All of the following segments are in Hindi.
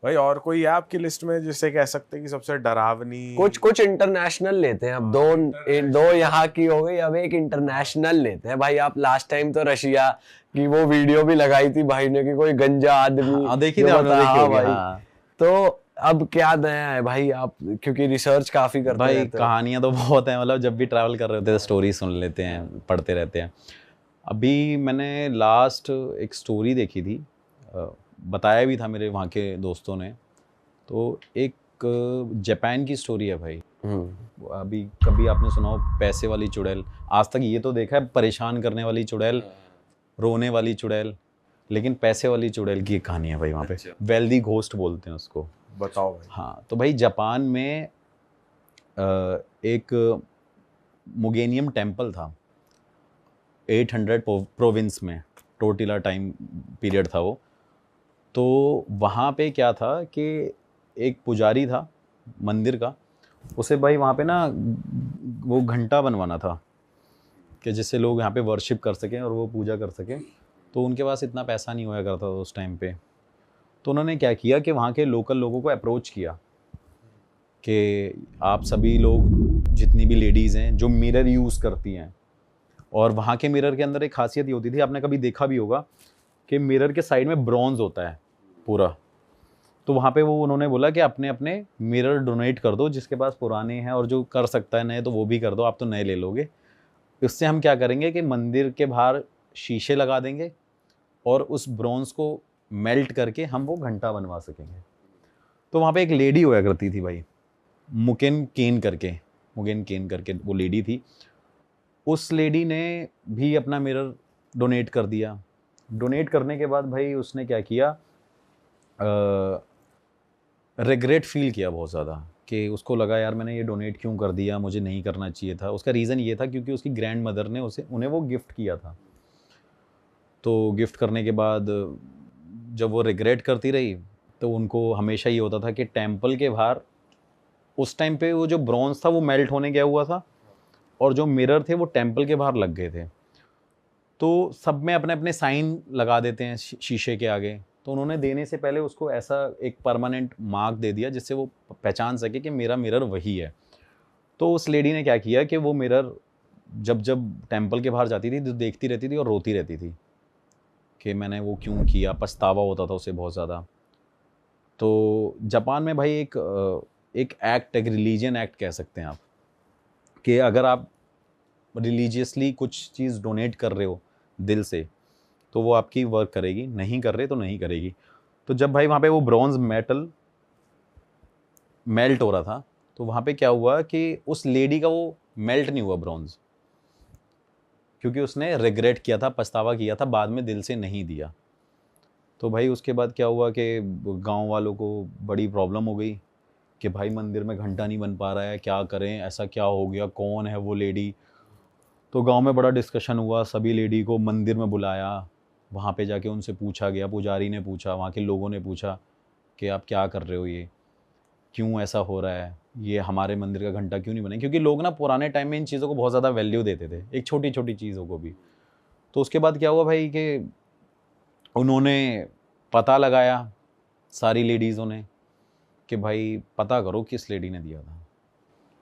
भाई और कोई है आपकी लिस्ट में जिससे कह सकते हैं कि सबसे डरावनी? कुछ इंटरनेशनल लेते हैं अब। दो यहाँ की हो गई, अब एक इंटरनेशनल लेते हैं भाई। आप लास्ट टाइम तो रशिया की वो वीडियो भी लगाई थी भाई ने कि कोई गंजा आदमी, हाँ, देखी थी आपने, देखी होगी। हाँ तो अब क्या नया है भाई? आप क्योंकि रिसर्च काफी करते भाई, रहते हो। कहानियां तो बहुत हैं, मतलब जब भी ट्रैवल कर रहे होते हैं स्टोरी सुन लेते हैं, पढ़ते रहते हैं। अभी मैंने लास्ट एक स्टोरी देखी थी, बताया भी था मेरे वहाँ के दोस्तों ने। तो एक जापान की स्टोरी है भाई। अभी कभी आपने सुना हो पैसे वाली चुड़ैल? आज तक ये तो देखा है परेशान करने वाली चुड़ैल, रोने वाली चुड़ैल, लेकिन पैसे वाली चुड़ैल की एक कहानी है भाई वहाँ पे। वेल्दी घोस्ट बोलते हैं उसको। बताओ भाई। हाँ, तो भाई जापान में एक मुगेनियम टेम्पल था 800 प्रोविंस में, टोटिला टाइम पीरियड था वो। तो वहाँ पे क्या था कि एक पुजारी था मंदिर का, उसे भाई वहाँ पे ना वो घंटा बनवाना था कि जिससे लोग यहाँ पे वर्शिप कर सकें और वो पूजा कर सकें। तो उनके पास इतना पैसा नहीं होया करता था उस टाइम पे। तो उन्होंने क्या किया कि वहाँ के लोकल लोगों को अप्रोच किया कि आप सभी लोग, जितनी भी लेडीज़ हैं जो मिरर यूज़ करती हैं, और वहाँ के मिरर के अंदर एक खासियत ये होती थी, आपने कभी देखा भी होगा कि मिरर के साइड में ब्रॉन्ज होता है पूरा। तो वहाँ पे वो उन्होंने बोला कि अपने अपने मिरर डोनेट कर दो, जिसके पास पुराने हैं, और जो कर सकता है नए तो वो भी कर दो, आप तो नए ले लोगे। इससे हम क्या करेंगे कि मंदिर के बाहर शीशे लगा देंगे और उस ब्रॉन्ज को मेल्ट करके हम वो घंटा बनवा सकेंगे। तो वहाँ पे एक लेडी होया करती थी भाई, मुगेन केन करके वो लेडी थी। उस लेडी ने भी अपना मिरर डोनेट कर दिया। डोनेट करने के बाद भाई उसने क्या किया, रिग्रेट फील किया बहुत ज़्यादा, कि उसको लगा यार मैंने ये डोनेट क्यों कर दिया, मुझे नहीं करना चाहिए था। उसका रीज़न ये था क्योंकि उसकी ग्रैंड मदर ने उन्हें वो गिफ्ट किया था। तो गिफ्ट करने के बाद जब वो रिग्रेट करती रही, तो उनको हमेशा ये होता था कि टेम्पल के बाहर उस टाइम पे वो जो ब्रॉन्ज था वो मेल्ट होने गया हुआ था, और जो मिरर थे वो टेम्पल के बाहर लग गए थे। तो सब में अपने अपने साइन लगा देते हैं शीशे के आगे। तो उन्होंने देने से पहले उसको ऐसा एक परमानेंट मार्क दे दिया जिससे वो पहचान सके कि मेरा मिरर वही है। तो उस लेडी ने क्या किया कि वो मिरर जब जब टेम्पल के बाहर जाती थी तो देखती रहती थी और रोती रहती थी कि मैंने वो क्यों किया, पछतावा होता था उसे बहुत ज़्यादा। तो जापान में भाई एक एक्ट, एक रिलीजियन एक्ट कह सकते हैं आप, कि अगर आप रिलीजियसली कुछ चीज़ डोनेट कर रहे हो दिल से तो वो आपकी वर्क करेगी, नहीं कर रहे तो नहीं करेगी। तो जब भाई वहाँ पे वो ब्रॉन्ज मेटल मेल्ट हो रहा था, तो वहाँ पे क्या हुआ कि उस लेडी का वो मेल्ट नहीं हुआ ब्रॉन्ज, क्योंकि उसने रिग्रेट किया था, पछतावा किया था, बाद में दिल से नहीं दिया। तो भाई उसके बाद क्या हुआ कि गांव वालों को बड़ी प्रॉब्लम हो गई कि भाई मंदिर में घंटा नहीं बन पा रहा है, क्या करें, ऐसा क्या हो गया, कौन है वो लेडी। तो गांव में बड़ा डिस्कशन हुआ, सभी लेडी को मंदिर में बुलाया, वहाँ पे जाके उनसे पूछा गया, पुजारी ने पूछा, वहाँ के लोगों ने पूछा कि आप क्या कर रहे हो, ये क्यों ऐसा हो रहा है, ये हमारे मंदिर का घंटा क्यों नहीं बने। क्योंकि लोग ना पुराने टाइम में इन चीज़ों को बहुत ज़्यादा वैल्यू देते थे, एक छोटी छोटी चीज़ों को भी। तो उसके बाद क्या हुआ भाई कि उन्होंने पता लगाया, सारी लेडीज़ों ने, कि भाई पता करो किस लेडी ने दिया था।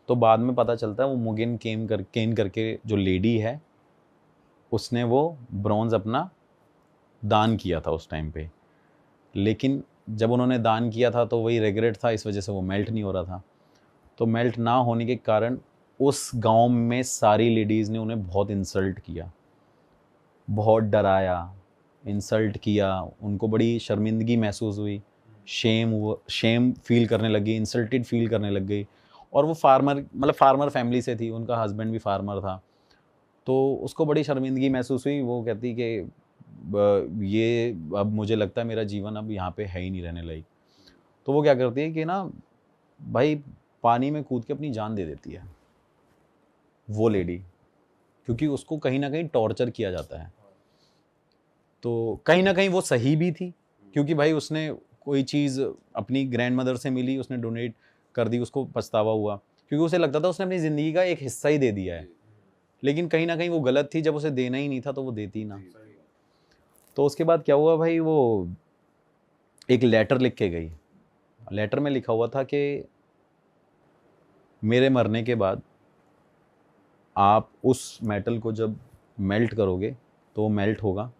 तो बाद में पता चलता है वो मुगेन केन करके जो लेडी है, उसने वो ब्रॉन्ज अपना दान किया था उस टाइम पे। लेकिन जब उन्होंने दान किया था तो वही रिग्रेट था, इस वजह से वो मेल्ट नहीं हो रहा था। तो मेल्ट ना होने के कारण उस गांव में सारी लेडीज़ ने उन्हें बहुत इंसल्ट किया, बहुत डराया, इंसल्ट किया, उनको बड़ी शर्मिंदगी महसूस हुई, शेम फील करने लगी, इंसल्टेड फील करने लग गई। और वो फार्मर फैमिली से थी, उनका हस्बैंड भी फार्मर था। तो उसको बड़ी शर्मिंदगी महसूस हुई। वो कहती कि ये अब मुझे लगता है मेरा जीवन अब यहाँ पे है ही नहीं रहने लायक। तो वो क्या करती है कि ना भाई पानी में कूद के अपनी जान दे देती है वो लेडी, क्योंकि उसको कहीं ना कहीं टॉर्चर किया जाता है। तो कहीं ना कहीं वो सही भी थी, क्योंकि भाई उसने कोई चीज़ अपनी ग्रैंड मदर से मिली, उसने डोनेट कर दी, उसको पछतावा हुआ, क्योंकि उसे लगता था उसने अपनी ज़िंदगी का एक हिस्सा ही दे दिया है। लेकिन कहीं ना कहीं वो गलत थी, जब उसे देना ही नहीं था तो वो देती ना। तो उसके बाद क्या हुआ भाई, वो एक लेटर लिख के गई लेटर में लिखा हुआ था कि मेरे मरने के बाद आप उस मेटल को जब मेल्ट करोगे तो वो मेल्ट होगा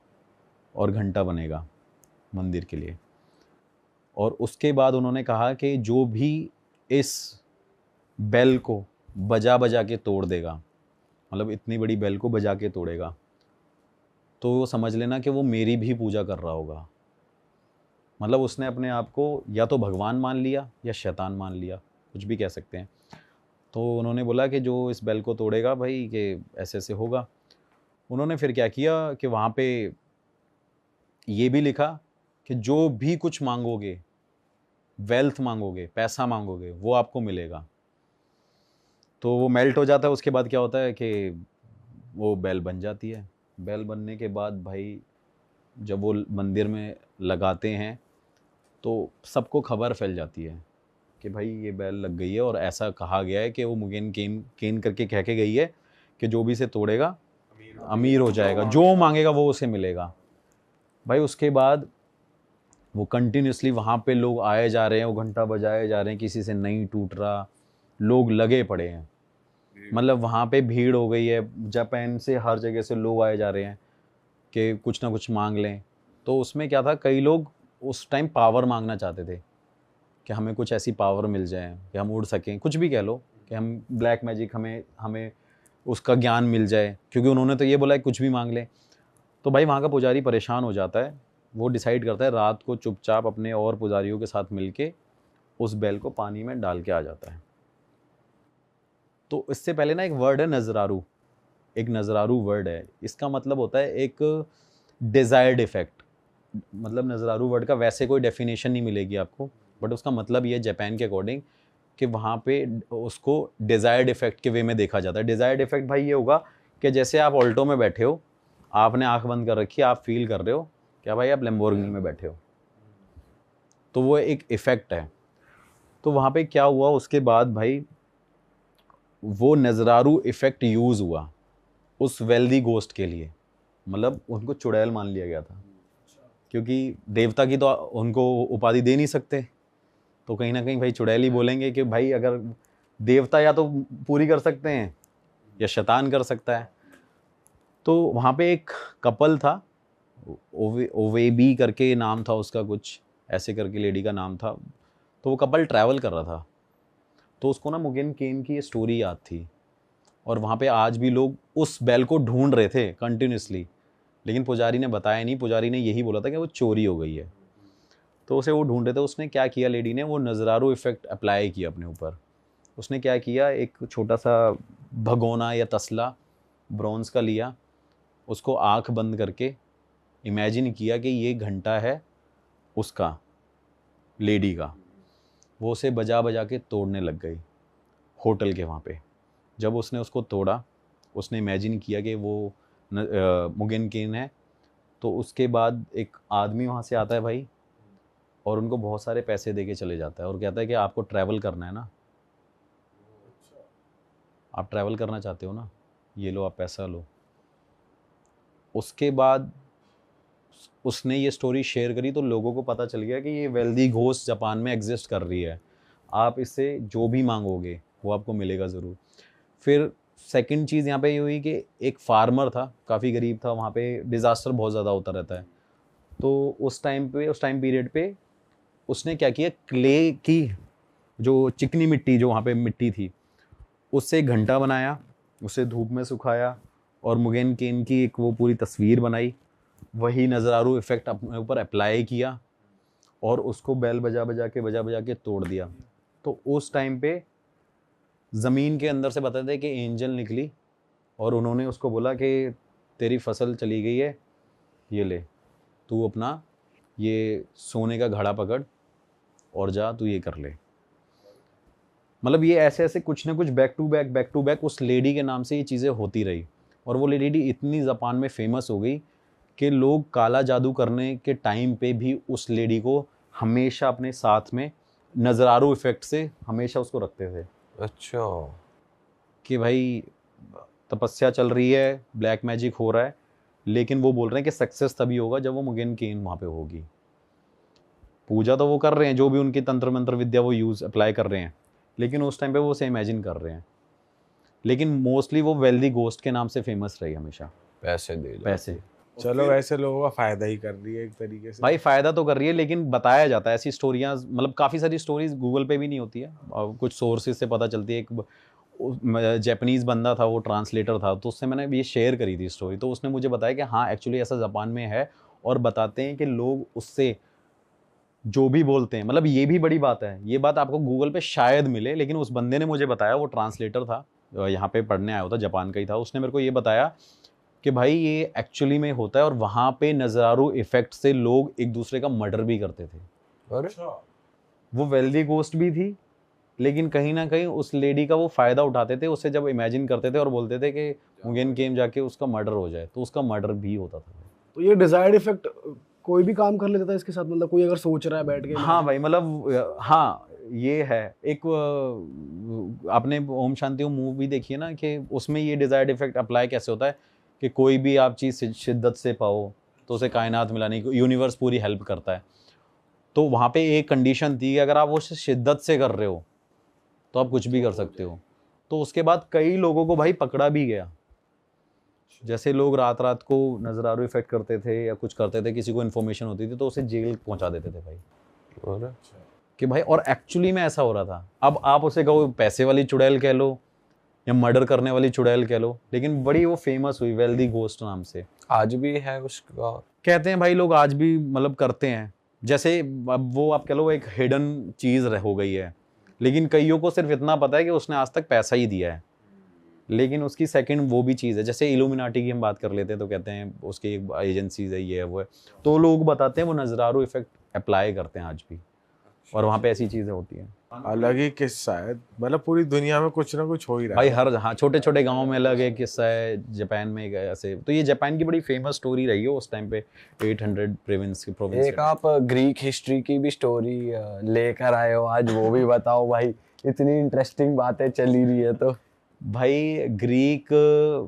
और घंटा बनेगा मंदिर के लिए। और उसके बाद उन्होंने कहा कि जो भी इस बेल को बजा बजा के तोड़ देगा, मतलब इतनी बड़ी बेल को बजा के तोड़ेगा, तो वो समझ लेना कि वो मेरी भी पूजा कर रहा होगा। मतलब उसने अपने आप को या तो भगवान मान लिया या शैतान मान लिया, कुछ भी कह सकते हैं। तो उन्होंने बोला कि जो इस बेल को तोड़ेगा भाई कि ऐसे ऐसे होगा। उन्होंने फिर क्या किया कि वहाँ पे ये भी लिखा कि जो भी कुछ मांगोगे, वेल्थ मांगोगे, पैसा मांगोगे, वो आपको मिलेगा। तो वो मेल्ट हो जाता है। उसके बाद क्या होता है कि वो बेल बन जाती है। बेल बनने के बाद भाई जब वो मंदिर में लगाते हैं तो सबको खबर फैल जाती है कि भाई ये बेल लग गई है, और ऐसा कहा गया है कि वो मुगेन केन केन करके कह के गई है कि जो भी इसे तोड़ेगा अमीर हो जाएगा, जो मांगेगा वो उसे मिलेगा। भाई उसके बाद वो कंटिन्यूसली वहाँ पे लोग आए जा रहे हैं, वो घंटा बजाए जा रहे हैं, किसी से नहीं टूट रहा, लोग लगे पड़े हैं। मतलब वहाँ पे भीड़ हो गई है, जापान से हर जगह से लोग आए जा रहे हैं कि कुछ ना कुछ मांग लें। तो उसमें क्या था, कई लोग उस टाइम पावर मांगना चाहते थे कि हमें कुछ ऐसी पावर मिल जाए कि हम उड़ सकें, कुछ भी कह लो, कि हम ब्लैक मैजिक हमें हमें उसका ज्ञान मिल जाए, क्योंकि उन्होंने तो ये बोला है कुछ भी मांग लें। तो भाई वहाँ का पुजारी परेशान हो जाता है। वो डिसाइड करता है रात को चुपचाप अपने और पुजारियों के साथ मिलके उस बैल को पानी में डाल के आ जाता है। तो इससे पहले ना एक वर्ड है नजरारू, एक नजरारू वर्ड है। इसका मतलब होता है एक डिजायर्ड इफेक्ट। मतलब नजरारू वर्ड का वैसे कोई डेफिनेशन नहीं मिलेगी आपको, बट उसका मतलब ये है जापान के अकॉर्डिंग कि वहाँ पे उसको डिजायर्ड इफेक्ट के वे में देखा जाता है। डिजायर्ड इफेक्ट भाई ये होगा कि जैसे आप ऑल्टो में बैठे हो, आपने आंख बंद कर रखी है, आप फील कर रहे हो क्या भाई आप लैम्बोर्गिनी में बैठे हो, तो वो एक इफेक्ट है। तो वहाँ पे क्या हुआ उसके बाद भाई, वो नजरारू इफेक्ट यूज हुआ उस वेल्दी गोस्ट के लिए। मतलब उनको चुड़ैल मान लिया गया था, क्योंकि देवता की तो उनको उपाधि दे नहीं सकते, तो कहीं ना कहीं भाई चुड़ैल ही बोलेंगे कि भाई अगर देवता या तो पूरी कर सकते हैं या शैतान कर सकता है। तो वहाँ पे एक कपल था, ओवेबी करके नाम था उसका, कुछ ऐसे करके लेडी का नाम था। तो वो कपल ट्रैवल कर रहा था, तो उसको ना मुगेन केन की ये स्टोरी याद थी, और वहाँ पे आज भी लोग उस बैल को ढूंढ रहे थे कंटिन्यूसली, लेकिन पुजारी ने बताया नहीं। पुजारी ने यही बोला था कि वो चोरी हो गई है। तो उसे वो ढूंढ रहे थे। उसने क्या किया, लेडी ने वो नजरारू इफेक्ट अप्लाई किया अपने ऊपर। उसने क्या किया, एक छोटा सा भगोना या तसला ब्रॉन्ज का लिया, उसको आंख बंद करके इमेजिन किया कि ये घंटा है उसका, लेडी का। वो उसे बजा बजा के तोड़ने लग गई होटल के वहाँ पे। जब उसने उसको तोड़ा, उसने इमेजिन किया कि वो मुगेन केन है। तो उसके बाद एक आदमी वहाँ से आता है भाई, और उनको बहुत सारे पैसे दे के चले जाता है, और कहता है कि आपको ट्रैवल करना है ना, आप ट्रैवल करना चाहते हो ना, ये लो आप पैसा लो। उसके बाद उसने ये स्टोरी शेयर करी, तो लोगों को पता चल गया कि ये वेल्दी घोस्ट जापान में एग्जिस्ट कर रही है, आप इससे जो भी मांगोगे वो आपको मिलेगा ज़रूर। फिर सेकंड चीज़ यहाँ पे ये हुई कि एक फार्मर था, काफ़ी गरीब था, वहाँ पे डिज़ास्टर बहुत ज़्यादा होता रहता है। तो उस टाइम पीरियड पे उसने क्या किया, क्ले की जो चिकनी मिट्टी, जो वहाँ पे मिट्टी थी, उससे एक घंटा बनाया, उसे धूप में सुखाया, और मुगेन केन की एक वो पूरी तस्वीर बनाई, वही नज़रारू इफेक्ट अपने ऊपर अप्लाई किया, और उसको बैल बजा बजा के तोड़ दिया। तो उस टाइम पे ज़मीन के अंदर से बताते थे कि एंजल निकली, और उन्होंने उसको बोला कि तेरी फसल चली गई है, ये ले, तू अपना ये सोने का घड़ा पकड़ और जा, तू ये कर ले। मतलब ये ऐसे ऐसे कुछ ना कुछ बैक टू बैक उस लेडी के नाम से ये चीज़ें होती रही। और वो लेडी इतनी जापान में फेमस हो गई कि लोग काला जादू करने के टाइम पे भी उस लेडी को हमेशा अपने साथ में नजरारू इफेक्ट से हमेशा उसको रखते थे। अच्छा। कि भाई तपस्या चल रही है, ब्लैक मैजिक हो रहा है, लेकिन वो बोल रहे हैं कि सक्सेस तभी होगा जब वो मुगेन केन वहाँ पे होगी। पूजा तो वो कर रहे हैं, जो भी उनकी तंत्र मंत्र विद्या वो यूज अप्लाई कर रहे हैं, लेकिन उस टाइम पे वो उसे इमेजिन कर रहे हैं। लेकिन मोस्टली वो वेल्दी गोस्ट के नाम से फेमस रही हमेशा। पैसे दे दो। पैसे, चलो वैसे लोगों का फायदा ही कर रही है एक तरीके से। भाई फायदा तो कर रही है, लेकिन बताया जाता है ऐसी स्टोरियाँ, मतलब काफ़ी सारी स्टोरीज गूगल पे भी नहीं होती है, और कुछ सोर्सेज से पता चलती है। एक जैपनीज़ बंदा था, वो ट्रांसलेटर था, तो उससे मैंने ये शेयर करी थी स्टोरी, तो उसने मुझे बताया कि हाँ एक्चुअली ऐसा जापान में है, और बताते हैं कि लोग उससे जो भी बोलते हैं, मतलब ये भी बड़ी बात है, ये बात आपको गूगल पे शायद मिले, लेकिन उस बंदे ने मुझे बताया, वो ट्रांसलेटर था, यहाँ पे पढ़ने आया था, जापान का ही था, उसने मेरे को ये बताया कि भाई ये एक्चुअली में होता है, और वहाँ पे नज़ारू इफेक्ट से लोग एक दूसरे का मर्डर भी करते थे। अरे वो वेल्दी गोस्ट भी थी, लेकिन कहीं ना कहीं उस लेडी का वो फ़ायदा उठाते थे, उससे जब इमेजिन करते थे और बोलते थे कि मुगेन गेम जाके उसका मर्डर हो जाए, तो उसका मर्डर भी होता था। तो ये डिजायर्ड इफेक्ट कोई भी काम कर लेता था इसके साथ, मतलब कोई अगर सोच रहा है बैठ के। हाँ भाई, मतलब हाँ ये है एक आपने ओम शांति ओम मूवी देखी है ना, कि उसमें ये डिजायर्ड इफेक्ट अप्लाई कैसे होता है कि कोई भी आप चीज़ शिद्दत से पाओ तो उसे कायनात मिलाने की यूनिवर्स पूरी हेल्प करता है। तो वहाँ पे एक कंडीशन थी कि अगर आप वो शिद्दत से कर रहे हो तो आप कुछ भी कर सकते हो। तो उसके बाद कई लोगों को भाई पकड़ा भी गया, जैसे लोग रात रात को नजरारू इफेक्ट करते थे या कुछ करते थे, किसी को इन्फॉर्मेशन होती थी तो उसे जेल पहुंचा देते थे भाई। और कि भाई, और एक्चुअली में ऐसा हो रहा था। अब आप उसे कहो पैसे वाली चुड़ैल कह लो या मर्डर करने वाली चुड़ैल कह लो, लेकिन बड़ी वो फेमस हुई वेल्दी गोस्ट नाम से। आज भी है उसका, कहते हैं भाई लोग आज भी मतलब करते हैं, जैसे अब वो आप कह लो एक हिडन चीज़ हो गई है, लेकिन कईयों को सिर्फ इतना पता है कि उसने आज तक पैसा ही दिया है, लेकिन उसकी सेकंड वो भी चीज़ है। जैसे इल्यूमिनाटी की हम बात कर लेते हैं तो कहते हैं उसकी एक एजेंसीज है, ये है वो है, तो लोग बताते हैं वो नजरारू इफेक्ट अप्लाई करते हैं आज भी, और वहाँ पे ऐसी चीज़ें होती हैं। अलग ही किस्सा है, मतलब पूरी दुनिया में कुछ ना कुछ हो ही रहा भाई है। हर, हाँ छोटे छोटे गांव में अलग एक किस्सा है, जापान में एक ऐसे, तो ये जापान की बड़ी फेमस स्टोरी रही है उस टाइम पे 800 प्रोविंस एक आप ग्रीक हिस्ट्री की भी स्टोरी लेकर आए हो आज, वो भी बताओ भाई, इतनी इंटरेस्टिंग बातें चली रही है तो। भाई ग्रीक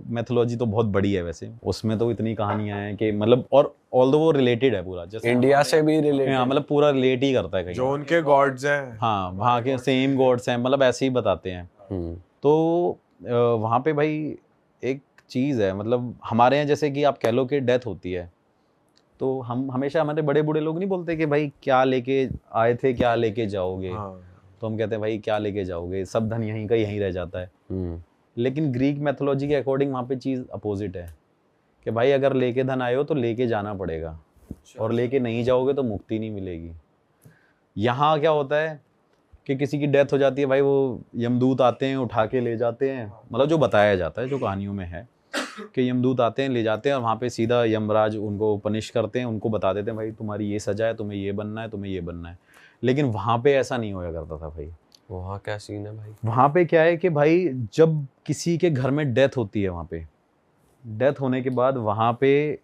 मैथोलॉजी तो बहुत बड़ी है वैसे, उसमें तो इतनी कहानियां हैं कि मतलब, और ऑल्दो वो रिलेटेड है पूरा, जैसे इंडिया से भी हाँ रिलेटेड, मतलब पूरा रिलेट ही करता है कहीं, जो उनके गॉड्स हैं। हाँ वहाँ के सेम गॉड्स हैं, मतलब ऐसे ही बताते हैं। तो वहाँ पे भाई एक चीज़ है, मतलब हमारे यहाँ जैसे कि आप कह लो कि डेथ होती है, तो हम हमेशा, हमारे बड़े बूढ़े लोग नहीं बोलते कि भाई क्या लेके आए थे क्या लेके जाओगे, हाँ। तो हम कहते हैं भाई क्या लेके जाओगे, सब धन यहीं का यहीं रह जाता है। लेकिन ग्रीक मैथोलॉजी के अकॉर्डिंग वहाँ पे चीज़ अपोजिट है कि भाई अगर लेके धन आए हो तो लेके जाना पड़ेगा, और लेके नहीं जाओगे तो मुक्ति नहीं मिलेगी। यहाँ क्या होता है कि किसी की डेथ हो जाती है भाई, वो यमदूत आते हैं उठा के ले जाते हैं, मतलब जो बताया जाता है, जो कहानियों में है कि यमदूत आते हैं ले जाते हैं, और वहाँ पे सीधा यमराज उनको पनिश करते हैं, उनको बता देते हैं भाई तुम्हारी ये सजा है, तुम्हें ये बनना है, तुम्हें ये बनना है। लेकिन वहाँ पे ऐसा नहीं होया करता था भाई। वहाँ क्या सीन है भाई? वहाँ पे क्या है कि भाई जब किसी के घर में डेथ होती है, वहाँ पे डेथ होने के बाद वहाँ पे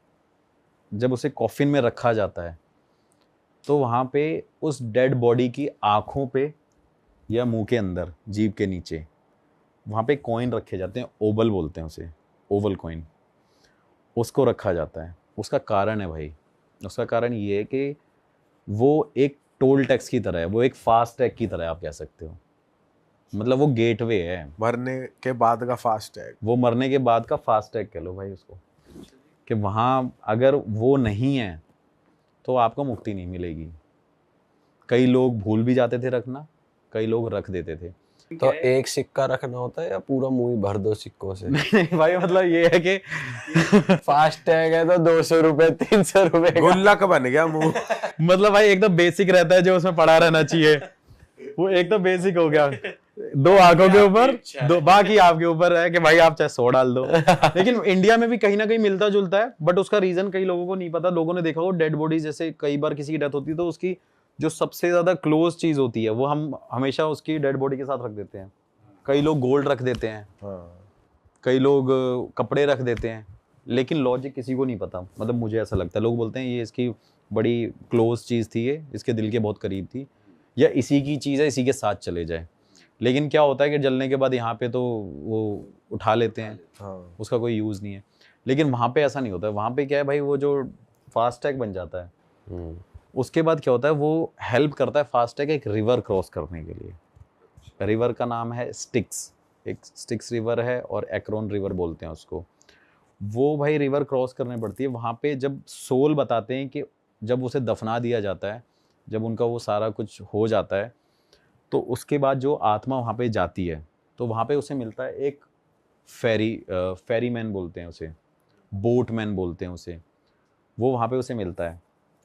जब उसे कॉफिन में रखा जाता है, तो वहाँ पे उस डेड बॉडी की आँखों पे या मुंह के अंदर, जीभ के नीचे, वहाँ पे कॉइन रखे जाते हैं, ओबल बोलते हैं उसे, ओवल कॉइन, उसको रखा जाता है। उसका कारण है भाई, उसका कारण ये है कि वो एक टोल टैक्स की तरह है, वो एक फास्ट टैग की तरह आप कह सकते हो, मतलब वो गेटवे है, मरने के बाद का फास्ट टैग, वो मरने के बाद का फास्ट टैग कह लो भाई उसको, कि वहाँ अगर वो नहीं है तो आपको मुक्ति नहीं मिलेगी। कई लोग भूल भी जाते थे रखना, कई लोग रख देते थे। तो एक सिक्का रखना होता है या पूरा मुंह ही भर दो सिक्कों से? नहीं भाई, मतलब ये है कि फास्ट टैग है तो 200 रुपए 300 रुपए का। गुल्लक बन गया मुंह। मतलब भाई एकदम बेसिक रहता है जो उसमें पड़ा रहना चाहिए, वो एक तो बेसिक हो गया। 2 आंखों के ऊपर, 2 बाकी आपके ऊपर है कि भाई आप चाहे 100 डाल दो। लेकिन इंडिया में भी कहीं ना कहीं मिलता जुलता है, बट उसका रीजन कई लोगों को नहीं पता। लोगों ने देखा हो डेड बॉडी, जैसे कई बार किसी की डेथ होती है तो उसकी जो सबसे ज्यादा क्लोज चीज होती है वो हम हमेशा उसकी डेड बॉडी के साथ रख देते हैं। कई लोग गोल्ड रख देते हैं, कई लोग कपड़े रख देते हैं, लेकिन लॉजिक किसी को नहीं पता। मतलब मुझे ऐसा लगता है, लोग बोलते हैं ये इसकी बड़ी क्लोज चीज़ थी, ये इसके दिल के बहुत करीब थी, या इसी की चीज़ है, इसी के साथ चले जाए। लेकिन क्या होता है कि जलने के बाद यहाँ पे तो वो उठा लेते हैं, उसका कोई यूज़ नहीं है। लेकिन वहाँ पे ऐसा नहीं होता है। वहाँ पे क्या है भाई, वो जो फास्ट टैग बन जाता है, उसके बाद क्या होता है, वो हेल्प करता है फास्टैग एक रिवर क्रॉस करने के लिए। रिवर का नाम है स्टिक्स, एक स्टिक्स रिवर है और एक्रोन रिवर बोलते हैं उसको। वो भाई रिवर क्रॉस करनी पड़ती है। वहाँ पे जब सोल बताते हैं कि जब उसे दफना दिया जाता है, जब उनका वो सारा कुछ हो जाता है, तो उसके बाद जो आत्मा वहाँ पे जाती है, तो वहाँ पे उसे मिलता है एक फेरीमैन बोलते हैं उसे, बोटमैन बोलते हैं उसे, वो वहाँ पे उसे मिलता है।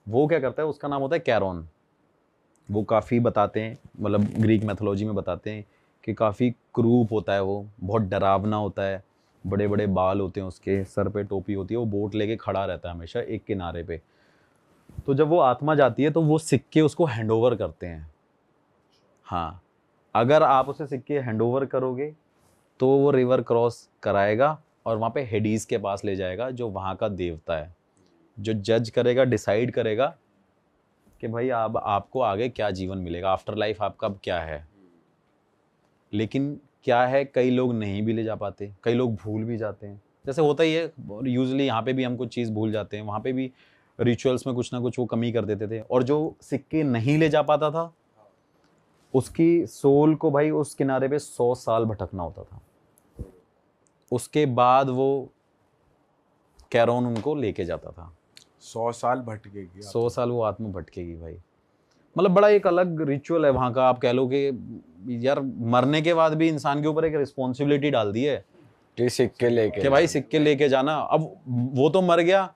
वो क्या करता है, उसका नाम होता है कैरोन। वो काफ़ी बताते हैं, मतलब ग्रीक मैथोलॉजी में बताते हैं कि काफ़ी क्रूप होता है, वो बहुत डरावना होता है, बड़े बड़े बाल होते हैं उसके, सर पे टोपी होती है, वो बोट लेके खड़ा रहता है हमेशा एक किनारे पे। तो जब वो आत्मा जाती है तो वो सिक्के उसको हैंडओवर करते हैं। हाँ, अगर आप उसे सिक्के हैंडओवर करोगे तो वो रिवर क्रॉस कराएगा और वहाँ पे हेडीज के पास ले जाएगा, जो वहाँ का देवता है, जो जज करेगा, डिसाइड करेगा कि भाई अब आपको आगे क्या जीवन मिलेगा, आफ्टर लाइफ आपका अब क्या है। लेकिन क्या है, कई लोग नहीं भी ले जा पाते, कई लोग भूल भी जाते हैं, जैसे होता ही है यूजुअली। यहाँ पे भी हम कुछ चीज़ भूल जाते हैं, वहाँ पे भी रिचुअल्स में कुछ ना कुछ वो कमी कर देते थे। और जो सिक्के नहीं ले जा पाता था, उसकी सोल को भाई उस किनारे पे 100 साल भटकना होता था। उसके बाद वो कैरोन उनको लेके जाता था। 100 साल भटकेगी 100 साल वो आत्मा भटकेगी भाई। मतलब बड़ा एक अलग रिचुअल है वहाँ का। आप कह लो कि यार मरने के बाद भी इंसान के ऊपर एक रिस्पॉन्सिबिलिटी डाल दी है कि सिक्के लेके कि भाई सिक्के लेके जाना। अब वो तो मर गया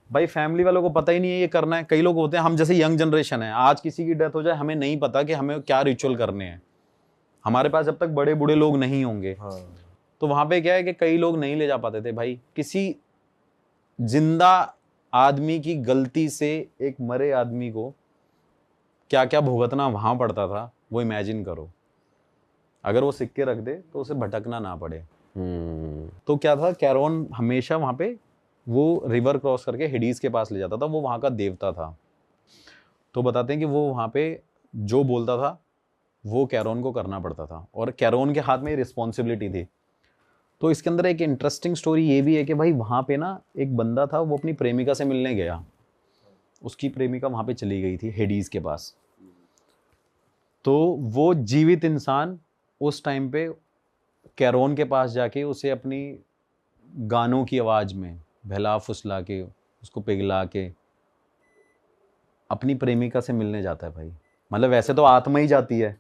भाई, फैमिली वालों को पता ही नहीं है ये करना है। कई लोग होते हैं, हम जैसे यंग जनरेशन है, आज किसी की डेथ हो जाए हमें नहीं पता कि हमें क्या रिचुअल करने हैं, हमारे पास जब तक बड़े बूढ़े लोग नहीं होंगे। हाँ। तो वहाँ पे क्या है कि कई लोग नहीं ले जा पाते थे भाई। किसी जिंदा आदमी की गलती से एक मरे आदमी को क्या क्या भुगतना वहाँ पड़ता था, वो इमेजिन करो। अगर वो सिक्के रख दे तो उसे भटकना ना पड़े। तो क्या था, कैरोन हमेशा वहाँ पे वो रिवर क्रॉस करके हेडीज के पास ले जाता था, वो वहाँ का देवता था। तो बताते हैं कि वो वहाँ पे जो बोलता था वो कैरोन को करना पड़ता था, और कैरोन के हाथ में रिस्पॉन्सिबिलिटी थी। तो इसके अंदर एक इंटरेस्टिंग स्टोरी ये भी है कि भाई वहाँ पे ना एक बंदा था, वो अपनी प्रेमिका से मिलने गया, उसकी प्रेमिका वहाँ पे चली गई थी हेडीज के पास। तो वो जीवित इंसान उस टाइम पे कैरोन के पास जाके उसे अपनी गानों की आवाज़ में बहला फुसला के, उसको पिघला के अपनी प्रेमिका से मिलने जाता है भाई। मतलब वैसे तो आत्मा ही जाती है,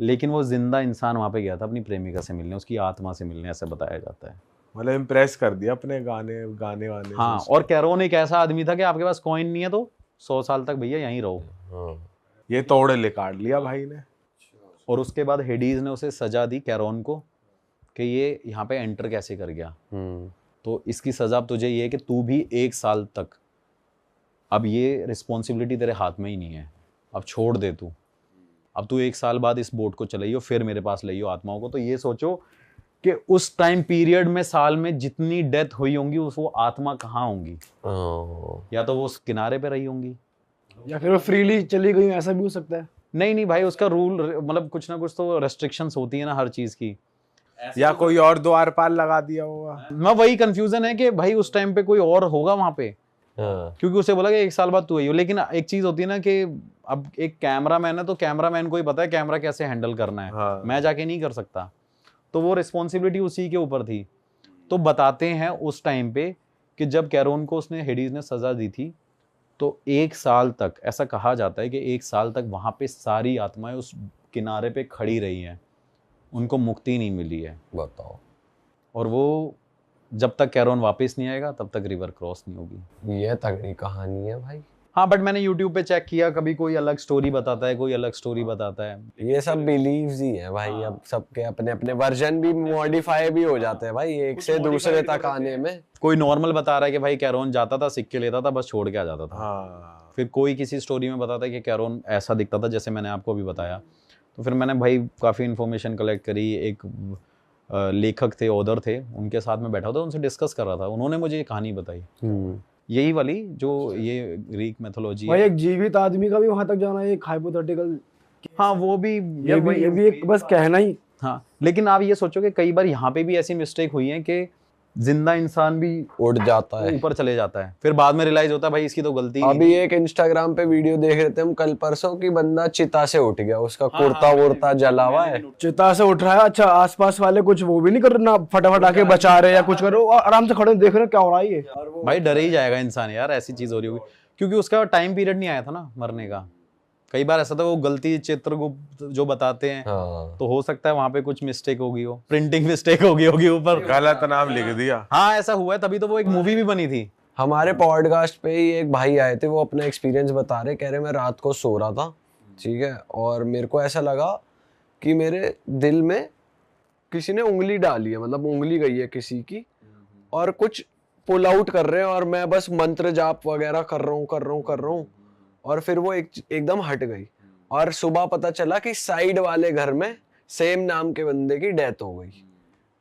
लेकिन वो जिंदा इंसान वहाँ पे गया था अपनी प्रेमिका से मिलने, उसकी आत्मा से मिलने, ऐसा बताया जाता है। मतलब इम्प्रेस कर दिया अपने गाने वाने हाँ, से। और कैरोन एक ऐसा आदमी था कि आपके पास कॉइन नहीं है तो 100 साल तक भैया यहीं रहो। ये तोड़े ले काट लिया भाई ने। और उसके बाद हेडीज ने उसे सजा दी कैरोन को कि ये यहाँ पे एंटर कैसे कर गया। तो इसकी सजा अब तुझे ये है कि तू भी 1 साल तक, अब ये रिस्पॉन्सिबिलिटी तेरे हाथ में ही नहीं है, अब छोड़ दे तू। अब तू 1 साल बाद इस बोट को चलाइयो, फिर मेरे पास लाइयो आत्माओं को। तो ये सोचो कि उस टाइम पीरियड में साल में जितनी डेथ हुई होंगी, उस वो आत्मा कहाँ होंगी। या तो वो उस किनारे पे रही होंगी, या फिर वो फ्रीली चली गई, ऐसा भी हो सकता है। नहीं भाई, उसका रूल मतलब कुछ ना कुछ तो रेस्ट्रिक्शंस होती है ना हर चीज की। या कोई और द्वारपाल लगा दिया होगा। मैं वही कंफ्यूजन है कि भाई उस टाइम पे कोई और होगा वहां पे, क्योंकि उसे बोला कि 1 साल बाद तू आई हो। लेकिन एक चीज होती है ना कि अब एक कैमरा मैन है तो कैमरा मैन को ही पता है कैमरा कैसे हैंडल करना है। हाँ। मैं जाके नहीं कर सकता, तो वो रिस्पॉन्सिबिलिटी उसी के ऊपर थी। तो बताते हैं उस टाइम पे कि जब कैरोन को उसने हेडीज ने सजा दी थी, तो 1 साल तक, ऐसा कहा जाता है कि 1 साल तक वहां पे सारी आत्माएं उस किनारे पे खड़ी रही हैं, उनको मुक्ति नहीं मिली है। बताओ। और वो जब तक कैरोन वापस नहीं आएगा तब तक रिवर क्रॉस नहीं होगी। ये तगड़ी कहानी है भाई। हाँ, बट मैंने यूट्यूब पे चेक किया, कभी कोई अलग स्टोरी बताता है, कोई अलग स्टोरी बताता है। ये सब बिलीव्स ही है भाई। अब सबके अपने अपने वर्जन भी मॉडिफाई भी हो जाते हैं भाई, एक से दूसरे तक आने में। कोई नॉर्मल बता रहा है कि भाई कैरोन जाता था, सिक्के लेता था, बस छोड़ के आ जाता था। हाँ। फिर कोई किसी स्टोरी में बताता है कि कैरोन ऐसा दिखता था जैसे मैंने आपको अभी बताया। तो फिर मैंने भाई काफ़ी इन्फॉर्मेशन कलेक्ट करी। एक लेखक थे, ऑथर थे, उनके साथ में बैठा था, उनसे डिस्कस कर रहा था, उन्होंने मुझे ये कहानी बताई, यही वाली जो ये ग्रीक मैथोलॉजी भाई है। एक जीवित आदमी का भी वहां तक जाना एक हाइपोथेटिकल, हाँ, वो भी ये भी एक बस कहना ही। हाँ, लेकिन आप ये सोचो कि कई बार यहाँ पे भी ऐसी मिस्टेक हुई है कि जिंदा इंसान भी उड़ जाता है। ऊपर चले जाता है, फिर बाद में रियलाइज होता है भाई इसकी तो गलती ही नहीं अभी थी। एक इंस्टाग्राम पे वीडियो देख रहे थे हम कल परसों की, बंदा चिता से उठ गया, उसका हाँ, कुर्ता हाँ, वुर्ता जला हुआ है। चिता से उठ रहा है, अच्छा आसपास वाले कुछ वो भी नहीं कर रहे ना, फटाफट आके बचा रहे या कुछ करो, आराम से खड़े देख रहे क्या हो रहा है ये। भाई डर ही जाएगा इंसान यार, ऐसी चीज हो रही होगी, क्योंकि उसका टाइम पीरियड नहीं आया था ना मरने का। कई बार ऐसा था वो गलती चित्रगुप्त जो बताते हैं, हाँ। तो हो सकता है वहां पे कुछ मिस्टेक होगी, हो प्रिंटिंग मिस्टेक होगी ऊपर, गलत नाम लिख दिया। हाँ ऐसा हुआ है, तभी तो वो एक मूवी भी बनी थी। हमारे पॉडकास्ट पे ही एक भाई आए थे, वो अपना एक्सपीरियंस बता रहे, कह रहे मैं रात को सो रहा था, ठीक है, और मेरे को ऐसा लगा कि मेरे दिल में किसी ने उंगली डाली है, मतलब उंगली गई है किसी की, और कुछ पुल आउट कर रहे हैं, और मैं बस मंत्र जाप वगैरह कर रहा हूँ, और फिर वो एकदम हट गई। और सुबह पता चला कि साइड वाले घर में सेम नाम के बंदे की डेथ हो गई।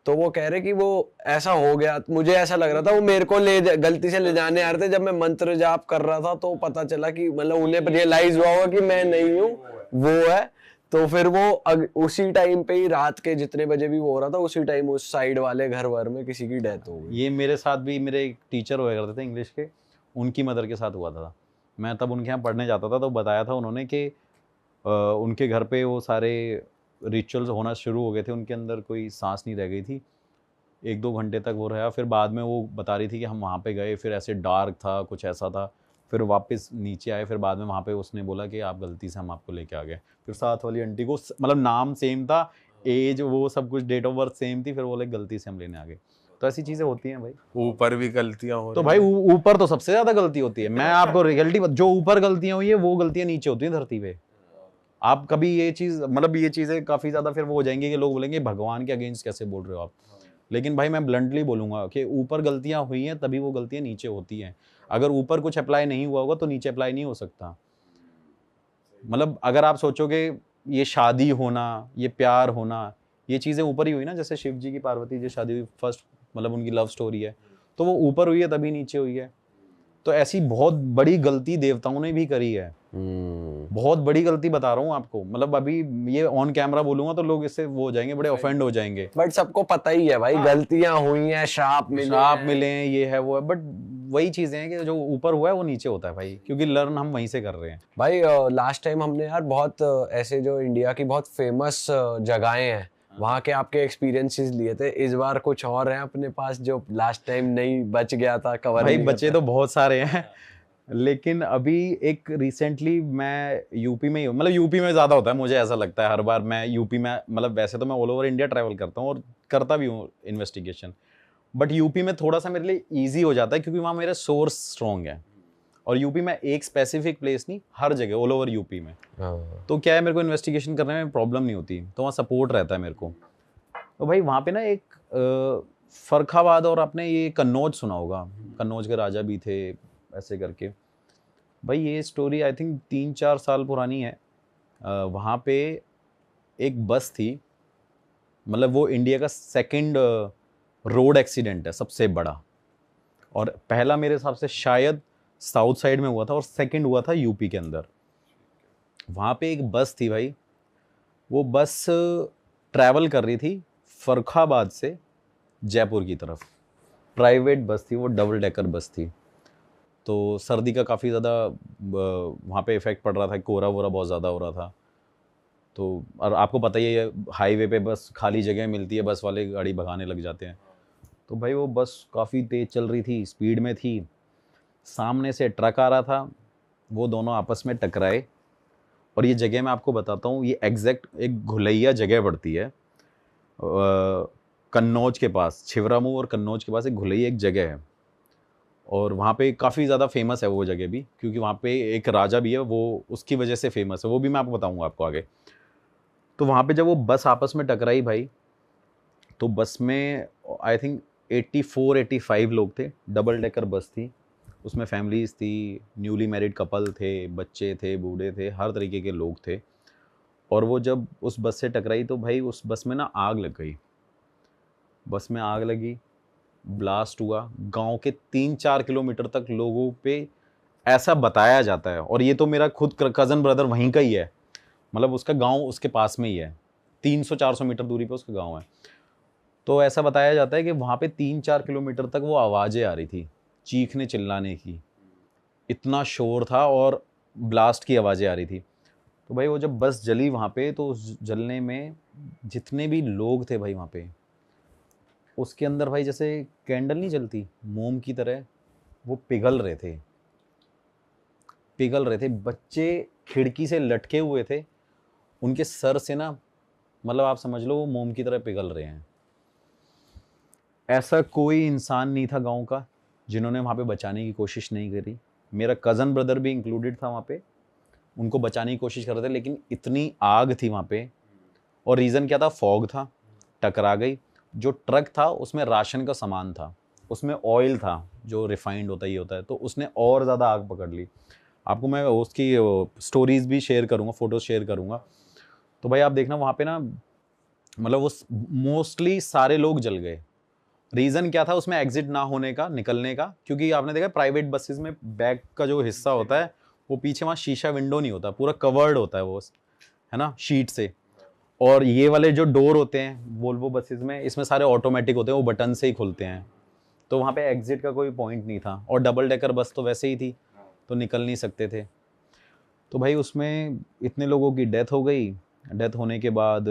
तो वो कह रहे कि वो ऐसा हो गया, मुझे ऐसा लग रहा था वो मेरे को गलती से ले जाने आ रहे थे, जब मैं मंत्र जाप कर रहा था तो पता चला कि मतलब उन्हें रियलाइज हुआ होगा कि मैं नहीं हूँ, वो है। तो फिर वो उसी टाइम पे ही, रात के जितने बजे भी वो हो रहा था, उसी टाइम उस साइड वाले घर वर में किसी की डेथ हो गई। ये मेरे साथ भी, मेरे एक टीचर हुआ करते थे इंग्लिश के, उनकी मदर के साथ हुआ था। मैं तब उनके यहाँ पढ़ने जाता था, तो बताया था उन्होंने कि उनके घर पे वो सारे रिचुअल्स होना शुरू हो गए थे, उनके अंदर कोई सांस नहीं रह गई थी, 1-2 घंटे तक वो रहा। फिर बाद में वो बता रही थी कि हम वहाँ पे गए, फिर ऐसे डार्क था, कुछ ऐसा था, फिर वापस नीचे आए, फिर बाद में वहाँ पे उसने बोला कि आप गलती से हम आपको लेके आ गए। फिर साथ वाली आंटी को मतलब नाम सेम था, एज वो सब कुछ, डेट ऑफ बर्थ सेम थी, फिर बोले गलती से हम लेने आ गए। तो ऐसी चीज़ें होती हैं भाई। ऊपर भी गलतियां हो तो रही भाई हैं। ऊपर तो सबसे ज़्यादा गलती होती है। मैं आपको रियलिटी, जो ऊपर गलतियाँ हुई है वो गलतियाँ नीचे होती हैं धरती पे। आप कभी ये चीज़, मतलब ये चीज़ें काफ़ी ज़्यादा फिर वो हो जाएंगी कि लोग बोलेंगे भगवान के अगेंस्ट कैसे बोल रहे हो आप। लेकिन भाई मैं ब्लंटली बोलूँगा कि ऊपर गलतियाँ हुई हैं तभी वो गलतियाँ नीचे होती हैं। अगर ऊपर कुछ अप्लाई नहीं हुआ होगा तो नीचे अप्लाई नहीं हो सकता। मतलब अगर आप सोचोगे ये शादी होना, ये प्यार होना, ये चीज़ें ऊपर ही हुई ना, जैसे शिव जी की पार्वती जी शादी हुई, फर्स्ट मतलब उनकी लव स्टोरी है, तो वो ऊपर हुई है तभी नीचे हुई है। तो ऐसी बहुत बड़ी गलती देवताओं ने भी करी है, बहुत बड़ी गलती बता रहा हूँ आपको। मतलब अभी ये ऑन कैमरा बोलूंगा तो लोग इससे वो हो जाएंगे, बड़े ऑफेंड हो जाएंगे। बट सबको पता ही है भाई, गलतियां हुई हैं, श्राप मिले हैं, ये है वो है, बट वही चीजें हैं कि जो ऊपर हुआ है वो नीचे होता है भाई, क्योंकि लर्न हम वहीं से कर रहे हैं भाई। लास्ट टाइम हमने यार बहुत ऐसे जो इंडिया की बहुत फेमस जगहें हैं, वहाँ के आपके एक्सपीरियंसेस लिए थे। इस बार कुछ और हैं अपने पास जो लास्ट टाइम नहीं बच गया था, कवर भाई नहीं बचे तो बहुत सारे हैं लेकिन अभी एक रिसेंटली मैं यूपी में ही हूँ, मतलब यूपी में ज़्यादा होता है, मुझे ऐसा लगता है हर बार मैं यूपी में, मतलब वैसे तो मैं ऑल ओवर इंडिया ट्रैवल करता हूँ और करता भी हूँ इन्वेस्टिगेशन, बट यूपी में थोड़ा सा मेरे लिए ईजी हो जाता है क्योंकि वहाँ मेरे सोर्स स्ट्रॉन्ग है। और यूपी में एक स्पेसिफिक प्लेस नहीं, हर जगह ऑल ओवर यूपी में। तो क्या है, मेरे को इन्वेस्टिगेशन करने में प्रॉब्लम नहीं होती, तो वहाँ सपोर्ट रहता है मेरे को। तो भाई वहाँ पे ना एक फर्रुखाबाद, और आपने ये कन्नौज सुना होगा, कन्नौज के राजा भी थे ऐसे करके। भाई ये स्टोरी आई थिंक 3-4 साल पुरानी है। वहाँ पे एक बस थी, मतलब वो इंडिया का सेकंड रोड एक्सीडेंट है सबसे बड़ा, और पहला मेरे हिसाब से शायद साउथ साइड में हुआ था और सेकंड हुआ था यूपी के अंदर। वहाँ पे एक बस थी भाई, वो बस ट्रैवल कर रही थी फर्रुखाबाद से जयपुर की तरफ, प्राइवेट बस थी वो, डबल डेकर बस थी। तो सर्दी का काफ़ी ज़्यादा वहाँ पे इफ़ेक्ट पड़ रहा था, कोहरा वोरा बहुत ज़्यादा हो रहा था। तो और आपको पता ही है हाईवे पे बस खाली जगह मिलती है, बस वाले गाड़ी भगाने लग जाते हैं। तो भाई वो बस काफ़ी तेज़ चल रही थी, स्पीड में थी, सामने से ट्रक आ रहा था, वो दोनों आपस में टकराए। और ये जगह मैं आपको बताता हूँ, ये एग्जैक्ट एक घुलैया जगह पड़ती है कन्नौज के पास, छिवरामऊ और कन्नौज के पास एक घुलैया एक जगह है, और वहाँ पे काफ़ी ज़्यादा फेमस है वो जगह भी, क्योंकि वहाँ पे एक राजा भी है, वो उसकी वजह से फेमस है, वो भी मैं आपको बताऊँगा आपको आगे। तो वहाँ पे जब वो बस आपस में टकराई भाई, तो बस में आई थिंक 84-85 लोग थे, डबल डेकर बस थी, उसमें फैमिलीज़ थी, न्यूली मैरिड कपल थे, बच्चे थे, बूढ़े थे, हर तरीके के लोग थे। और वो जब उस बस से टकराई तो भाई उस बस में ना आग लग गई, बस में आग लगी, ब्लास्ट हुआ, गांव के 3-4 किलोमीटर तक लोगों पे ऐसा बताया जाता है। और ये तो मेरा खुद कज़न ब्रदर वहीं का ही है, मतलब उसका गांव उसके पास में ही है, 300-400 मीटर दूरी पे उसका गांव है। तो ऐसा बताया जाता है कि वहाँ पे 3-4 किलोमीटर तक वो आवाज़ें आ रही थी, चीखने चिल्लाने की, इतना शोर था और ब्लास्ट की आवाज़ें आ रही थी। तो भाई वो जब बस जली वहाँ पे, तो उस जलने में जितने भी लोग थे भाई वहाँ पे, उसके अंदर भाई जैसे कैंडल नहीं जलती मोम की तरह, वो पिघल रहे थे, पिघल रहे थे। बच्चे खिड़की से लटके हुए थे, उनके सर से ना, मतलब आप समझ लो वो मोम की तरह पिघल रहे हैं। ऐसा कोई इंसान नहीं था गांव का जिन्होंने वहाँ पे बचाने की कोशिश नहीं करी। मेरा कज़न ब्रदर भी इंक्लूडेड था वहाँ पे, उनको बचाने की कोशिश कर रहे थे, लेकिन इतनी आग थी वहाँ पे। और रीज़न क्या था? फॉग था, टकरा गई। जो ट्रक था उसमें राशन का सामान था, उसमें ऑयल था जो रिफाइंड होता ही होता है, तो उसने और ज़्यादा आग पकड़ ली। आपको मैं उसकी स्टोरीज भी शेयर करूँगा, फ़ोटोज़ शेयर करूँगा। तो भाई आप देखना वहाँ पे ना, मतलब वो मोस्टली सारे लोग जल गए। रीज़न क्या था उसमें एग्जिट ना होने का, निकलने का? क्योंकि आपने देखा प्राइवेट बसेस में बैक का जो हिस्सा होता है, वो पीछे वहाँ शीशा विंडो नहीं होता, पूरा कवर्ड होता है वो, है ना, शीट से। और ये वाले जो डोर होते हैं वोल्वो बसेस में, इसमें सारे ऑटोमेटिक होते हैं, वो बटन से ही खुलते हैं। तो वहाँ पे एग्जिट का कोई पॉइंट नहीं था, और डबल डेकर बस तो वैसे ही थी, तो निकल नहीं सकते थे। तो भाई उसमें इतने लोगों की डेथ हो गई। डेथ होने के बाद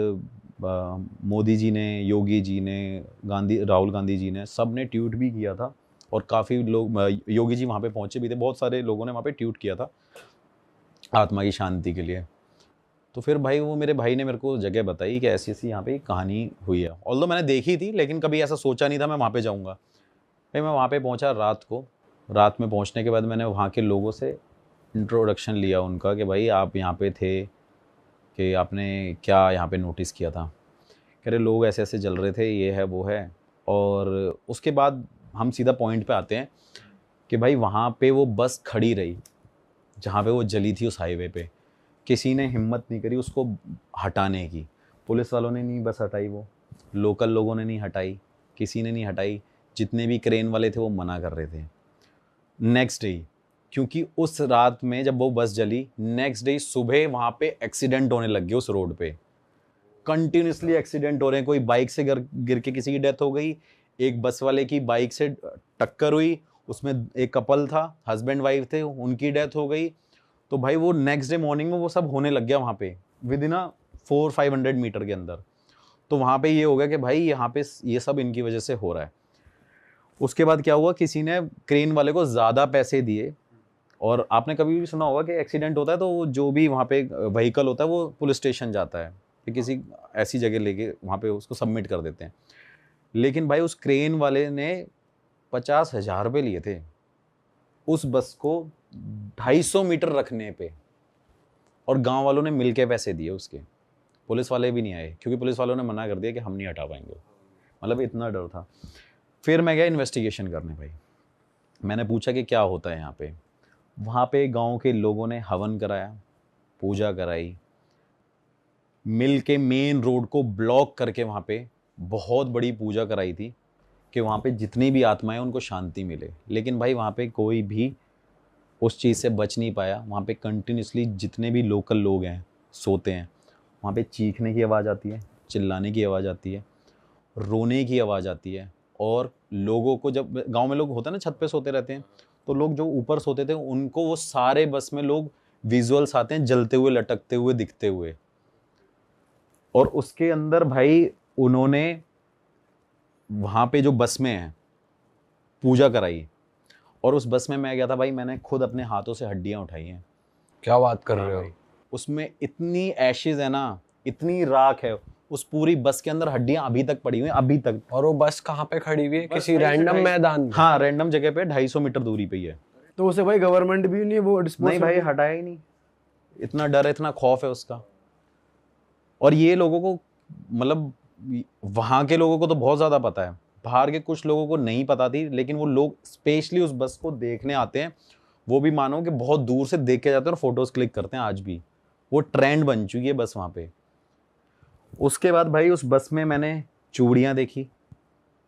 मोदी जी ने, योगी जी ने, राहुल गांधी जी ने, सब ने ट्वीट भी किया था। और काफ़ी लोग, योगी जी वहाँ पे पहुँचे भी थे, बहुत सारे लोगों ने वहाँ पे ट्वीट किया था आत्मा की शांति के लिए। तो फिर भाई वो मेरे भाई ने मेरे को जगह बताई कि ऐसी ऐसी यहाँ पे कहानी हुई है। ऑल्दो मैंने देखी थी, लेकिन कभी ऐसा सोचा नहीं था मैं वहाँ पे जाऊँगा। भाई मैं वहाँ पे पहुँचा रात को। रात में पहुँचने के बाद मैंने वहाँ के लोगों से इंट्रोडक्शन लिया उनका कि भाई आप यहाँ पे थे, कि आपने क्या यहाँ पे नोटिस किया था? कह रहे लोग ऐसे ऐसे जल रहे थे, ये है वो है। और उसके बाद हम सीधा पॉइंट पे आते हैं कि भाई वहाँ पे वो बस खड़ी रही जहाँ पे वो जली थी, उस हाईवे पे। किसी ने हिम्मत नहीं करी उसको हटाने की। पुलिस वालों ने नहीं बस हटाई, वो लोकल लोगों ने नहीं हटाई, किसी ने नहीं हटाई। जितने भी क्रेन वाले थे वो मना कर रहे थे। नेक्स्ट डे, क्योंकि उस रात में जब वो बस जली, नेक्स्ट डे सुबह वहाँ पे एक्सीडेंट होने लग गए उस रोड पे। कंटिन्यूसली एक्सीडेंट हो रहे हैं। कोई बाइक से गिर के किसी की डेथ हो गई, एक बस वाले की बाइक से टक्कर हुई, उसमें एक कपल था, हस्बैंड वाइफ थे, उनकी डेथ हो गई। तो भाई वो नेक्स्ट डे मॉर्निंग में वो सब होने लग गया वहाँ पे, विद इन 400-500 मीटर के अंदर। तो वहाँ पे ये हो गया कि भाई यहाँ पे ये सब इनकी वजह से हो रहा है। उसके बाद क्या हुआ, किसी ने क्रेन वाले को ज़्यादा पैसे दिए। और आपने कभी भी सुना होगा कि एक्सीडेंट होता है तो वो जो भी वहाँ पे व्हीकल होता है वो पुलिस स्टेशन जाता है, फिर किसी ऐसी जगह लेके वहाँ पे उसको सबमिट कर देते हैं। लेकिन भाई उस क्रेन वाले ने 50,000 रुपये लिए थे उस बस को 250 मीटर रखने पे, और गांव वालों ने मिलके पैसे दिए उसके। पुलिस वाले भी नहीं आए, क्योंकि पुलिस वालों ने मना कर दिया कि हम नहीं हटा पाएंगे। मतलब इतना डर था। फिर मैं गया इन्वेस्टिगेशन करने भाई। मैंने पूछा कि क्या होता है यहाँ पे। वहाँ पे गांव के लोगों ने हवन कराया, पूजा कराई, मिल के मेन रोड को ब्लॉक करके वहाँ पे बहुत बड़ी पूजा कराई थी कि वहाँ पे जितनी भी आत्माएं उनको शांति मिले। लेकिन भाई वहाँ पे कोई भी उस चीज़ से बच नहीं पाया। वहाँ पे कंटिन्यूसली जितने भी लोकल लोग हैं सोते हैं, वहाँ पे चीखने की आवाज़ आती है, चिल्लाने की आवाज़ आती है, रोने की आवाज़ आती है। और लोगों को, जब गांव में लोग होते हैं ना छत पे सोते रहते हैं, तो लोग जो ऊपर सोते थे उनको वो सारे बस में लोग विजुअल्स आते हैं जलते हुए, लटकते हुए, दिखते हुए। और उसके अंदर भाई उन्होंने वहाँ पे जो बस में है पूजा कराई। और उस बस में मैं गया था भाई, मैंने खुद अपने हाथों से हड्डियाँ उठाई हैं। क्या बात कर रहे हो? उसमें इतनी एशेज है ना, इतनी राख है, उस पूरी बस के अंदर हड्डियां अभी तक पड़ी हुई हैं, अभी तक। और वो बस कहाँ पे खड़ी हुई है? बस किसी 250 रैंडम मैदान में? हाँ, रैंडम जगह पे 250 मीटर दूरी पे ही है। तो उसे भाई गवर्नमेंट भी नहीं वो डिस्पोज नहीं भाई, हटाया ही नहीं। इतना डर है, इतना खौफ है उसका। और ये लोगों को, मतलब वहाँ के लोगों को तो बहुत ज़्यादा पता है, बाहर के कुछ लोगों को नहीं पता थी। लेकिन वो लोग स्पेशली उस बस को देखने आते हैं। वो भी मानो कि बहुत दूर से देख के जाते हैं और फोटोज़ क्लिक करते हैं। आज भी वो ट्रेंड बन चुकी है बस वहाँ पे। उसके बाद भाई उस बस में मैंने चूड़ियाँ देखी,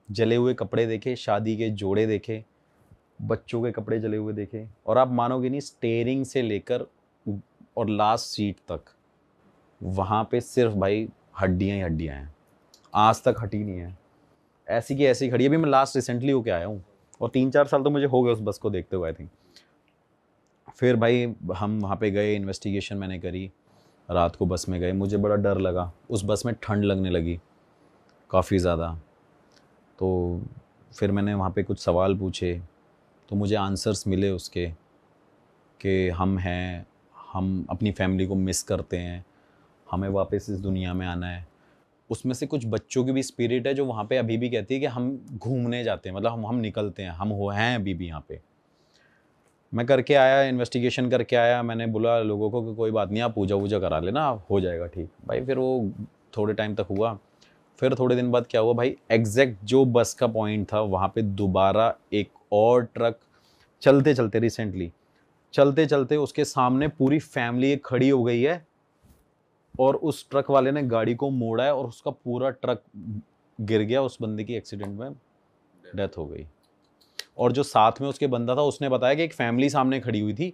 जले हुए कपड़े देखे, शादी के जोड़े देखे, बच्चों के कपड़े जले हुए देखे। और आप मानोगे नहीं, स्टेयरिंग से लेकर और लास्ट सीट तक वहाँ पे सिर्फ भाई हड्डियाँ ही हड्डियाँ हैं, आज तक हटी नहीं है। ऐसी की ऐसी खड़ी है। अभी मैं लास्ट रिसेंटली होके आया हूँ और 3-4 साल तो मुझे हो गए उस बस को देखते हुए आई थिंक। फिर भाई हम वहाँ पे गए, इन्वेस्टिगेशन मैंने करी, रात को बस में गए, मुझे बड़ा डर लगा, उस बस में ठंड लगने लगी काफ़ी ज़्यादा। तो फिर मैंने वहाँ पे कुछ सवाल पूछे तो मुझे आंसर्स मिले उसके कि हम हैं, हम अपनी फैमिली को मिस करते हैं, हमें वापस इस दुनिया में आना है। उसमें से कुछ बच्चों की भी स्पिरिट है जो वहाँ पे अभी भी कहती है कि हम घूमने जाते हैं, मतलब हम निकलते हैं, हम हो हैं अभी भी यहाँ पे। मैं करके आया, इन्वेस्टिगेशन करके आया, मैंने बोला लोगों को कि कोई बात नहीं, आप पूजा वूजा करा लेना, हो जाएगा ठीक भाई। फिर वो थोड़े टाइम तक हुआ। फिर थोड़े दिन बाद क्या हुआ भाई, एग्जैक्ट जो बस का पॉइंट था वहाँ पे दोबारा एक और ट्रक चलते चलते, रिसेंटली चलते चलते उसके सामने पूरी फैमिली खड़ी हो गई है और उस ट्रक वाले ने गाड़ी को मोड़ा है और उसका पूरा ट्रक गिर गया, उस बंदे की एक्सीडेंट में डेथ हो गई। और जो साथ में उसके बंदा था उसने बताया कि एक फैमिली सामने खड़ी हुई थी,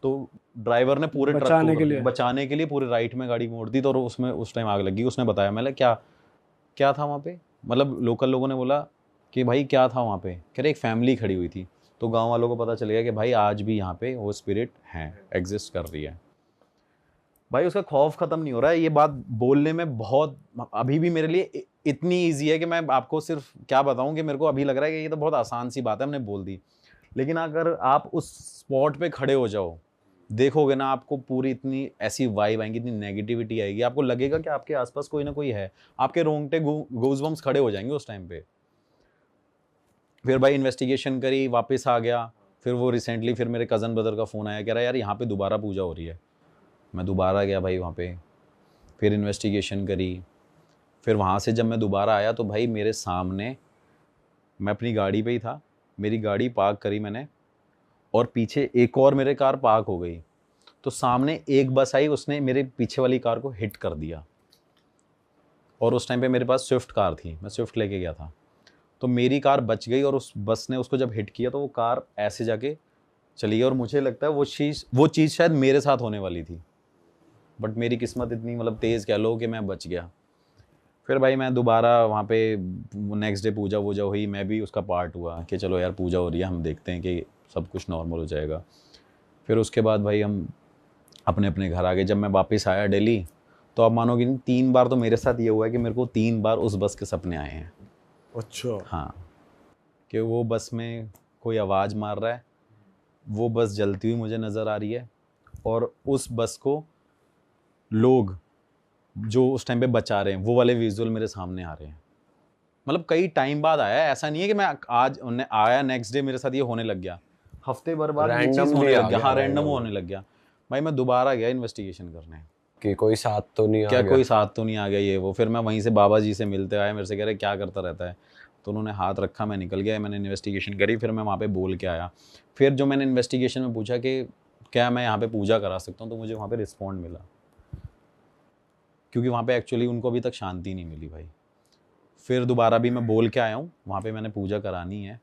तो ड्राइवर ने पूरे ट्रक को बचाने के लिए पूरे राइट में गाड़ी मोड़ दी, तो उसमें उस टाइम आग लगी। उसने बताया, मैंने क्या था वहाँ पे, मतलब लोकल लोगों ने बोला कि भाई क्या था वहाँ पे, कह रहे एक फैमिली खड़ी हुई थी। तो गांव वालों को पता चल गया कि भाई आज भी यहाँ पे वो स्पिरिट है, एग्जिस्ट कर रही है। भाई उसका खौफ ख़त्म नहीं हो रहा है। ये बात बोलने में बहुत अभी भी मेरे लिए इतनी ईजी है कि मैं आपको सिर्फ क्या बताऊं कि मेरे को अभी लग रहा है कि ये तो बहुत आसान सी बात है, हमने बोल दी। लेकिन अगर आप उस स्पॉट पे खड़े हो जाओ, देखोगे ना, आपको पूरी इतनी ऐसी वाइब आएंगी, इतनी नेगेटिविटी आएगी, आपको लगेगा कि आपके आसपास कोई ना कोई है, आपके रोंगटे गूज़बम्स खड़े हो जाएंगे उस टाइम पे। फिर भाई इन्वेस्टिगेशन करी, वापस आ गया। फिर वो रिसेंटली फिर मेरे कज़न ब्रदर का फ़ोन आया, कह रहा है यार यहाँ पे दोबारा पूजा हो रही है। मैं दोबारा गया भाई वहाँ पे, फिर इन्वेस्टिगेशन करी। फिर वहाँ से जब मैं दोबारा आया तो भाई मेरे सामने, मैं अपनी गाड़ी पे ही था, मेरी गाड़ी पार्क करी मैंने और पीछे एक और मेरे कार पार्क हो गई, तो सामने एक बस आई, उसने मेरे पीछे वाली कार को हिट कर दिया। और उस टाइम पे मेरे पास स्विफ्ट कार थी, मैं स्विफ्ट लेके गया था, तो मेरी कार बच गई और उस बस ने उसको जब हिट किया तो वो कार ऐसे जाके चली गई। और मुझे लगता है वो चीज़ शायद मेरे साथ होने वाली थी, बट मेरी किस्मत इतनी मतलब तेज़ कह लो कि मैं बच गया। फिर भाई मैं दोबारा वहाँ पे नेक्स्ट डे पूजा वूजा हुई, मैं भी उसका पार्ट हुआ कि चलो यार पूजा हो रही है, हम देखते हैं कि सब कुछ नॉर्मल हो जाएगा। फिर उसके बाद भाई हम अपने अपने घर आ गए। जब मैं वापस आया दिल्ली, तो आप मानोगे नहीं, 3 बार तो मेरे साथ ये हुआ है कि मेरे को 3 बार उस बस के सपने आए हैं। अच्छा। हाँ, कि वो बस में कोई आवाज़ मार रहा है, वो बस जलती हुई मुझे नज़र आ रही है, और उस बस को लोग जो उस टाइम पे बचा रहे हैं, वो वाले विजुअल मेरे सामने आ रहे हैं। मतलब कई टाइम बाद आया है, ऐसा नहीं है कि मैं आज आया नेक्स्ट डे मेरे साथ ये होने लग गया, हफ्ते भर बाद ये चीज़ होने लग गया। हाँ, रैंडम होने लग गया। भाई मैं दोबारा गया इन्वेस्टिगेशन करने कि कोई साथ तो नहीं आ गया, कोई साथ तो नहीं आ गया ये वो। फिर मैं वहीं से बाबा जी से मिलते आया, मेरे से कह रहे क्या करता रहता है, तो उन्होंने हाथ रखा, मैं निकल गया, मैंने इन्वेस्टिगेशन करी। फिर मैं वहाँ पे बोल के आया। फिर जो मैंने इन्वेस्टिगेशन में पूछा कि क्या मैं यहाँ पे पूजा करा सकता हूँ, तो मुझे वहाँ पे रिस्पॉन्ड मिला, क्योंकि वहाँ पे एक्चुअली उनको अभी तक शांति नहीं मिली भाई। फिर दोबारा भी मैं बोल के आया हूँ, वहाँ पे मैंने पूजा करानी है,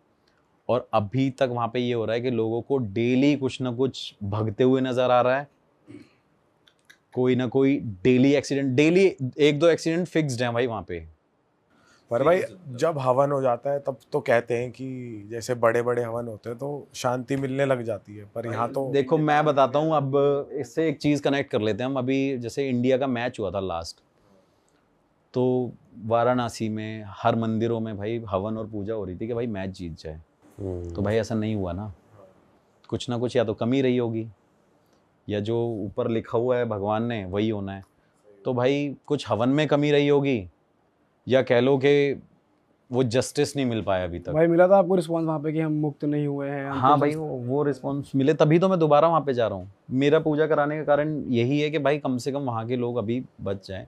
और अभी तक वहाँ पे ये हो रहा है कि लोगों को डेली कुछ ना कुछ भगते हुए नज़र आ रहा है, कोई ना कोई daily accident, daily 1-2 accident fixed हैं भाई वहाँ पे। पर भाई जब हवन हो जाता है तब तो कहते हैं कि जैसे बड़े बड़े हवन होते हैं तो शांति मिलने लग जाती है, पर यहाँ तो देखो मैं बताता हूँ, अब इससे एक चीज़ कनेक्ट कर लेते हैं हम। अभी जैसे इंडिया का मैच हुआ था लास्ट, तो वाराणसी में हर मंदिरों में भाई हवन और पूजा हो रही थी कि भाई मैच जीत जाए। तो भाई ऐसा नहीं हुआ ना, कुछ ना कुछ या तो कमी रही होगी, या जो ऊपर लिखा हुआ है भगवान ने वही होना है। तो भाई कुछ हवन में कमी रही होगी, या कह लो कि वो जस्टिस नहीं मिल पाया अभी तक। भाई मिला था आपको रिस्पांस वहाँ पे कि हम मुक्त नहीं हुए हैं? हाँ भाई, वो रिस्पॉन्स मिले तभी तो मैं दोबारा वहाँ पे जा रहा हूँ। मेरा पूजा कराने का कारण यही है कि भाई कम से कम वहाँ के लोग अभी बच जाएं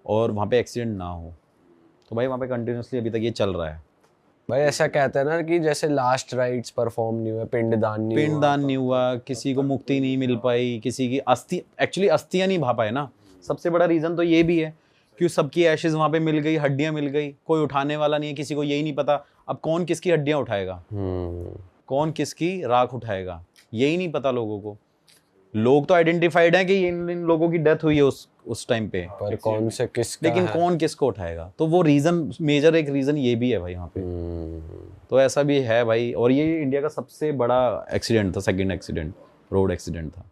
और वहाँ पे एक्सीडेंट ना हो। तो भाई वहाँ पे कंटिन्यूसली अभी तक ये चल रहा है। भाई ऐसा कहते हैं ना कि जैसे लास्ट राइट्स परफॉर्म नहीं हुए, पिंडदान नहीं हुआ, किसी को मुक्ति नहीं मिल पाई, किसी की अस्थियाँ नहीं भा पाए ना। सबसे बड़ा रीज़न तो ये भी है कि सबकी एशेज वहाँ पे मिल गई, हड्डियाँ मिल गई, कोई उठाने वाला नहीं है, किसी को यही नहीं पता अब कौन किसकी हड्डियाँ उठाएगा, कौन किसकी राख उठाएगा, यही नहीं पता लोगों को। लोग तो आइडेंटिफाइड हैं कि इन लोगों की डेथ हुई है उस टाइम पे, पर कौन से किसका लेकिन है? कौन किसको उठाएगा? तो वो रीजन, मेजर एक रीजन ये भी है भाई वहाँ पे। तो ऐसा भी है भाई, और ये इंडिया का सबसे बड़ा एक्सीडेंट था, सेकंड एक्सीडेंट, रोड एक्सीडेंट था।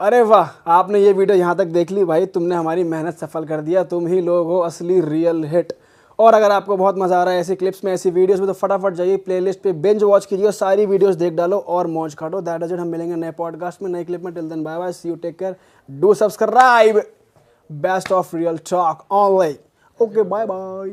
अरे वाह, आपने ये वीडियो यहाँ तक देख ली भाई, तुमने हमारी मेहनत सफल कर दिया। तुम ही लोग हो असली रियल हिट। और अगर आपको बहुत मजा आ रहा है ऐसी क्लिप्स में, ऐसी वीडियोस में, तो फटाफट जाइए प्लेलिस्ट पे, बिंज वॉच कीजिए, सारी वीडियोस देख डालो और मौज काटो। That is it. हम मिलेंगे नए पॉडकास्ट में, नई क्लिप में। Till then bye bye, see you, take care, do subscribe. Best of Real Talk online. Okay, bye bye.